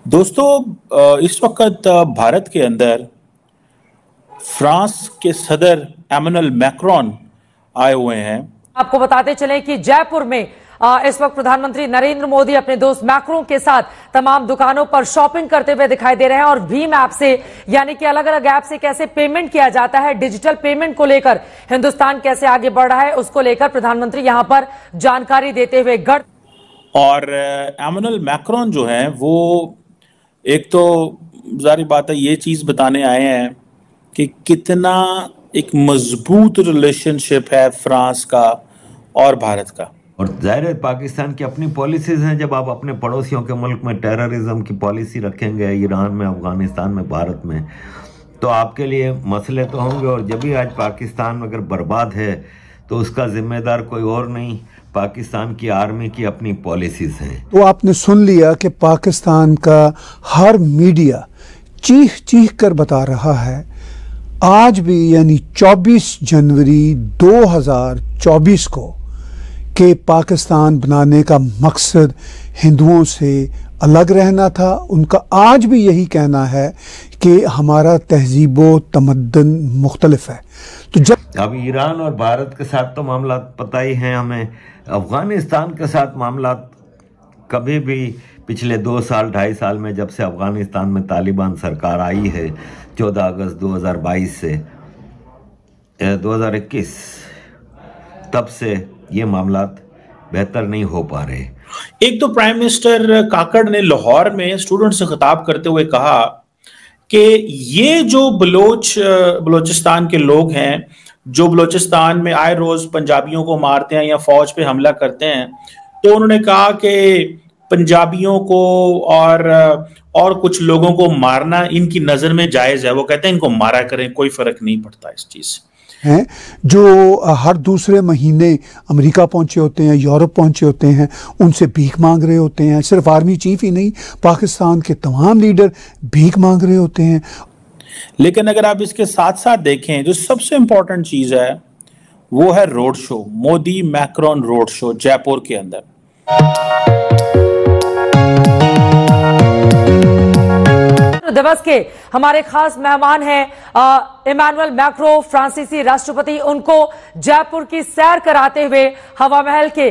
दोस्तों, इस वक्त भारत के अंदर फ्रांस के सदर एमेनुअल मैक्रोन आए हुए हैं। आपको बताते चलें कि जयपुर में इस वक्त प्रधानमंत्री नरेंद्र मोदी अपने दोस्त मैक्रों के साथ तमाम दुकानों पर शॉपिंग करते हुए दिखाई दे रहे हैं और भीम ऐप से यानी कि अलग अलग ऐप से कैसे पेमेंट किया जाता है, डिजिटल पेमेंट को लेकर हिंदुस्तान कैसे आगे बढ़ रहा है, उसको लेकर प्रधानमंत्री यहां पर जानकारी देते हुए और एमेनुअल मैक्रोन जो है वो एक तो जारी बात है, ये चीज बताने आए हैं कि कितना एक मजबूत रिलेशनशिप है फ्रांस का और भारत का। और जाहिर है पाकिस्तान की अपनी पॉलिसीज हैं। जब आप अपने पड़ोसियों के मुल्क में टेररिज्म की पॉलिसी रखेंगे, ईरान में, अफगानिस्तान में, भारत में, तो आपके लिए मसले तो होंगे। और जब भी आज पाकिस्तान अगर बर्बाद है तो उसका जिम्मेदार कोई और नहीं, पाकिस्तान की आर्मी की अपनी पॉलिसीज हैं। तो आपने सुन लिया कि पाकिस्तान का हर मीडिया चीख चीख कर बता रहा है आज भी, यानी 24 जनवरी 2024 को, कि पाकिस्तान बनाने का मकसद हिंदुओं से अलग रहना था। उनका आज भी यही कहना है कि हमारा तहजीबो तमद्दन मुख्तलिफ है। तो जब अब ईरान और भारत के साथ तो मामला पता ही है हमें, अफगानिस्तान के साथ मामला कभी भी पिछले 2 साल 2.5 साल में, जब से अफगानिस्तान में तालिबान सरकार आई है 14 अगस्त 2022 से 2021, तब से ये मामला बेहतर नहीं हो पा रहे। एक तो प्राइम मिनिस्टर काकड़ ने लाहौर में स्टूडेंट से खिताब करते हुए कहा कि ये जो बलोचिस्तान के लोग हैं जो बलोचिस्तान में आए रोज पंजाबियों को मारते हैं या फौज पे हमला करते हैं, तो उन्होंने कहा कि पंजाबियों को और कुछ लोगों को मारना इनकी नजर में जायज है। वो कहते हैं इनको मारा करें, कोई फर्क नहीं पड़ता इस चीज से। हैं जो हर दूसरे महीने अमेरिका पहुंचे होते हैं, यूरोप पहुंचे होते हैं, उनसे भीख मांग रहे होते हैं। सिर्फ आर्मी चीफ ही नहीं, पाकिस्तान के तमाम लीडर भीख मांग रहे होते हैं। लेकिन अगर आप इसके साथ साथ देखें, जो सबसे इंपॉर्टेंट चीज है वो है road show, Modi Macron road show Jaipur के अंदर। दिवस के हमारे खास मेहमान हैं इमैनुअल मैक्रों, फ्रांसीसी राष्ट्रपति। उनको जयपुर की सैर कराते हुए हवा महल के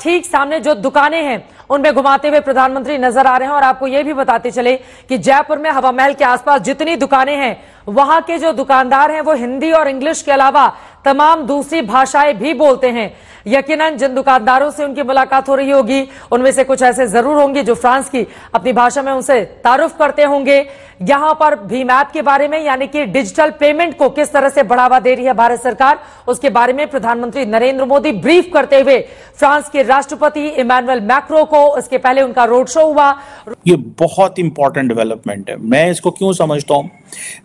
ठीक सामने जो दुकानें हैं उनमें घुमाते हुए प्रधानमंत्री नजर आ रहे हैं। और आपको यह भी बताते चले कि जयपुर में हवा महल के आसपास जितनी दुकानें हैं, वहां के जो दुकानदार हैं वो हिंदी और इंग्लिश के अलावा तमाम दूसरी भाषाएं भी बोलते हैं। यकीनन जिन दुकानदारों से उनकी मुलाकात हो रही होगी उनमें से कुछ ऐसे जरूर होंगे जो फ्रांस की अपनी भाषा में उनसे तारुफ करते होंगे। यहां पर भीम ऐप के बारे में, यानी कि डिजिटल पेमेंट को किस तरह से बढ़ावा दे रही है भारत सरकार, उसके बारे में प्रधानमंत्री नरेंद्र मोदी ब्रीफ करते हुए फ्रांस के राष्ट्रपति इमैनुअल मैक्रों को, इसके पहले उनका रोड शो हुआ। ये बहुत इंपॉर्टेंट डेवलपमेंट है। मैं इसको क्यों समझता हूं,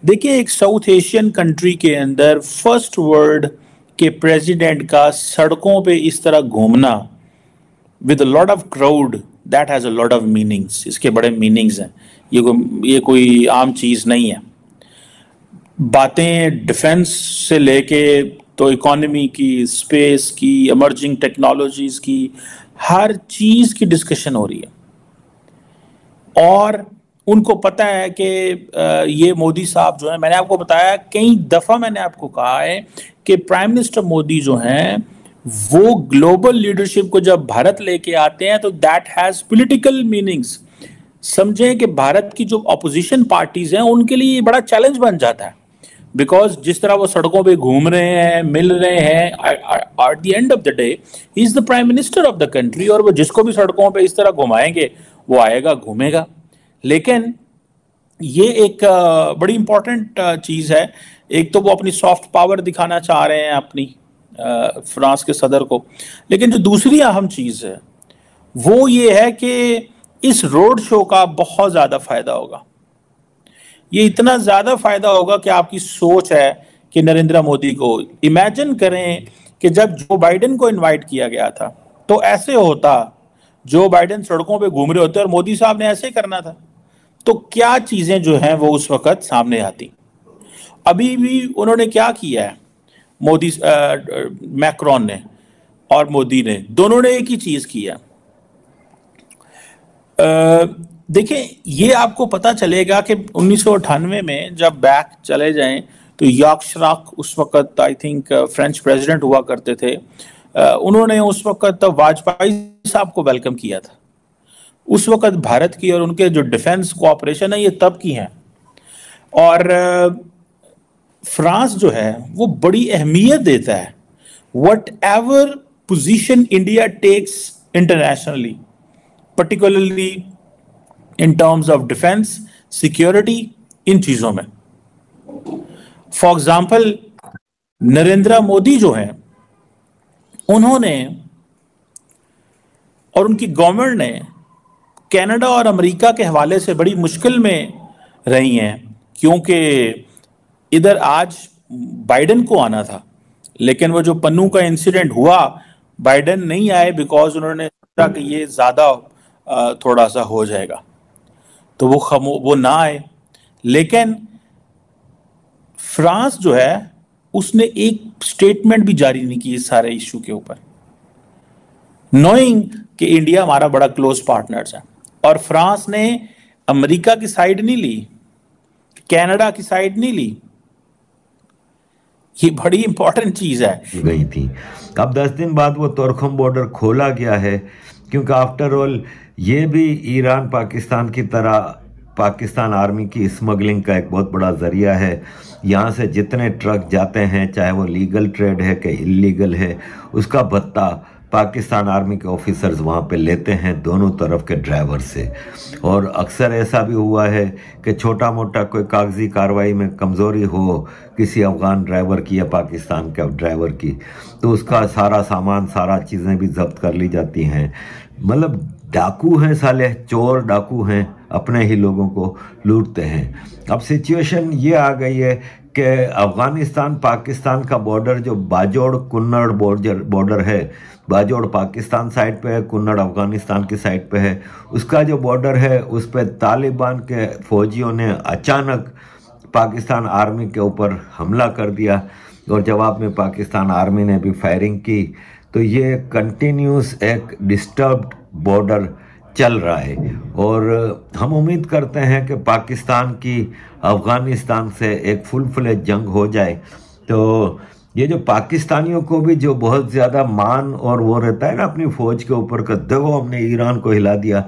देखिए, एक साउथ एशियन कंट्री के अंदर फर्स्ट वर्ल्ड के प्रेसिडेंट का सड़कों पे इस तरह घूमना with a lot of crowd, that has a lot of meanings. इसके बड़े मीनिंग्स हैं। ये कोई आम चीज नहीं है। बातें डिफेंस से लेके तो इकोनॉमी की, स्पेस की, इमर्जिंग टेक्नोलॉजीज की, हर चीज की डिस्कशन हो रही है। और उनको पता है कि ये मोदी साहब जो है, मैंने आपको बताया कई दफा, मैंने आपको कहा है कि प्राइम मिनिस्टर मोदी जो हैं वो ग्लोबल लीडरशिप को जब भारत लेके आते हैं तो दैट हैज पॉलिटिकल मीनिंग्स। समझें कि भारत की जो अपोजिशन पार्टीज हैं उनके लिए बड़ा चैलेंज बन जाता है, बिकॉज जिस तरह वो सड़कों पे घूम रहे हैं, मिल रहे हैं, at the end of the day he is the prime minister of the country, और वो जिसको भी सड़कों पे इस तरह घुमाएंगे वो आएगा, घूमेगा। लेकिन ये एक बड़ी इंपॉर्टेंट चीज है। एक तो वो अपनी सॉफ्ट पावर दिखाना चाह रहे हैं अपनी फ्रांस के सदर को, लेकिन जो दूसरी अहम चीज है वो ये है कि इस रोड शो का बहुत ज्यादा फायदा होगा। ये इतना ज्यादा फायदा होगा कि आपकी सोच है कि नरेंद्र मोदी को, इमेजिन करें कि जब जो बाइडेन को इनवाइट किया गया था तो ऐसे होता, जो बाइडेन सड़कों पे घूम रहे होते और मोदी साहब ने ऐसे करना था, तो क्या चीजें जो हैं वो उस वक्त सामने आती। अभी भी उन्होंने क्या किया है, मोदी मैक्रोन ने और मोदी ने, दोनों ने एक ही चीज किया। देखिए, ये आपको पता चलेगा कि 1998 में जब बैक चले जाएं तो याक शिराक उस वक्त आई थिंक फ्रेंच प्रेसिडेंट हुआ करते थे। उन्होंने उस वक्त वाजपेयी साहब को वेलकम किया था। उस वक्त भारत की और उनके जो डिफेंस कोऑपरेशन है ये तब की है। और फ्रांस जो है वो बड़ी अहमियत देता है whatever position India takes internationally, particularly in terms of defence security, इन चीजों में। फॉर एग्जाम्पल नरेंद्र मोदी जो है उन्होंने और उनकी गवर्नमेंट ने कनाडा और अमेरिका के हवाले से बड़ी मुश्किल में रही हैं, क्योंकि इधर आज बाइडेन को आना था, लेकिन वो जो पन्नू का इंसिडेंट हुआ, बाइडेन नहीं आए बिकॉज उन्होंने सोचा कि ये ज्यादा थोड़ा सा हो जाएगा, तो वो ना आए। लेकिन फ्रांस जो है उसने एक स्टेटमेंट भी जारी नहीं की इस सारे इशू के ऊपर, नोइंग कि इंडिया हमारा बड़ा क्लोज पार्टनर्स है। और फ्रांस ने अमेरिका की साइड नहीं ली, कनाडा की साइड नहीं ली। ये बड़ी इंपॉर्टेंट चीज है। गई थी। अब 10 दिन बाद वो तोरखम बॉर्डर खोला गया है, क्योंकि आफ्टर ऑल ये भी ईरान पाकिस्तान की तरह पाकिस्तान आर्मी की स्मगलिंग का एक बहुत बड़ा जरिया है। यहाँ से जितने ट्रक जाते हैं, चाहे वो लीगल ट्रेड है कि इलीगल है, उसका भत्ता पाकिस्तान आर्मी के ऑफिसर्स वहाँ पे लेते हैं दोनों तरफ के ड्राइवर से। और अक्सर ऐसा भी हुआ है कि छोटा मोटा कोई कागजी कार्रवाई में कमज़ोरी हो किसी अफ़गान ड्राइवर की या पाकिस्तान के ड्राइवर की, तो उसका सारा सामान, सारा चीज़ें भी जब्त कर ली जाती हैं। मतलब डाकू हैं साले, चोर डाकू हैं, अपने ही लोगों को लूटते हैं। अब सिचुएशन ये आ गई है कि अफ़गानिस्तान पाकिस्तान का बॉर्डर जो बाजोड़ कुन्नड़ बॉर्डर है, बाजोड़ पाकिस्तान साइड पे है, कुन्नड़ अफ़गानिस्तान की साइड पे है, उसका जो बॉर्डर है उस पर तालिबान के फौजियों ने अचानक पाकिस्तान आर्मी के ऊपर हमला कर दिया और जवाब में पाकिस्तान आर्मी ने भी फायरिंग की। तो ये कंटिन्यूस एक डिस्टर्ब्ड बॉर्डर चल रहा है और हम उम्मीद करते हैं कि पाकिस्तान की अफ़गानिस्तान से एक फुल फ्लेज जंग हो जाए। तो ये जो पाकिस्तानियों को भी जो बहुत ज़्यादा मान और वो रहता है ना अपनी फ़ौज के ऊपर का, देखो हमने ईरान को हिला दिया,